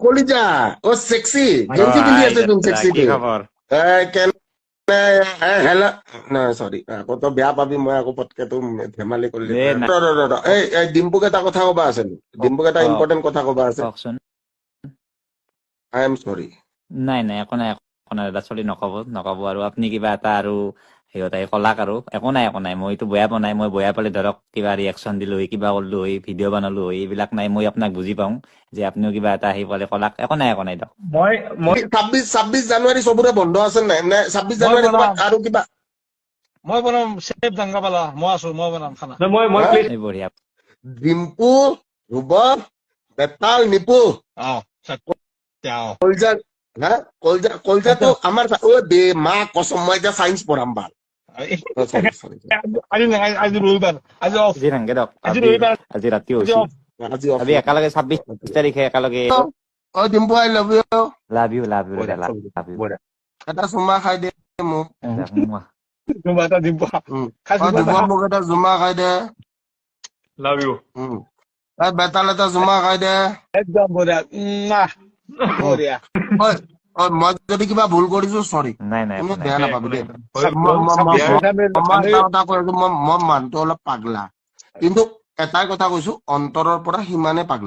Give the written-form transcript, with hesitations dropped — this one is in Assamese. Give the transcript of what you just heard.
কলিজা ও সেক্সি গেঞ্জি পিন্ধি আছে তুমি সেক্সি কি খবৰ? হেল্ল' নাই চৰি আকৌ তই বেয়া পাবি মই আকৌ পটকে তোৰ ধেমালি কৰিলি এ নাই। এই ডিম্পুক এটা কথা কবা আছে ডিম্পুক এটা কওক, ইম্পৰ্টেণ্ট কথা কবা আছে কওকচোন। আই এম চৰি নাই নাই একো নাই দাদা চলি নকব আৰু আপুনি কিবা এটা আৰু সিহঁতে কলাক আৰু একো নাই মইতো বেয়া পোৱা নাই মই বেয়া পালে ধৰক কিবা ৰিয়েকশ্যন দিলো হয় কিবা কৰিলো হয় ভিডিঅ' বনালো হয় এইবিলাক নাই মই আপোনাক বুজি পাওঁ যে আপুনিও কিবা এটা আহি পালে কলাক একো নাই দিয়ক 26 জানুৱাৰী চবৰে বন্ধ আছে নাই নে 26 জানুৱাৰী ক'ৰবাত আৰু কিবা মই বনাম চেফ দাংগাপালা মই আছো মই বনাম খানা এই বঢ়িয়া ডিম্পু ধ্ৰুৱ বেতাল নিপু কলজা হা কলজাটো আমাৰ মা কসম মই এতিয়া চাইন্স পঢ়াম ভাল চৰি আজি ৰবিবাৰ আজি অফ আজি নাংগে দিয়ক আজি ৰবিবাৰ আজি ৰাতি আজি হৈছে অফ আজি আমি একেলগে 26 তাৰিখে একেলগে অ Dimpu I love you love you love you এটা চুমা খাই দে মোক তোমাৰ এটা দিব ধ্ৰুৱ মোক এটা জুমা খাই দে লাভ ইউ বেতাল এটা জুমা খাই দে একদম বঢ়িয়া বঢ়িয়া মই যদি কিবা ভুল কৰিছো চৰি নাই তুমি বেয়া নাপাবি দেই আমি কথা কৈ আছো মই মানুহটো অলপ পাগলা কিন্তু এটাই কথা কৈছো অন্তৰৰ পৰা সিমানে পাগলা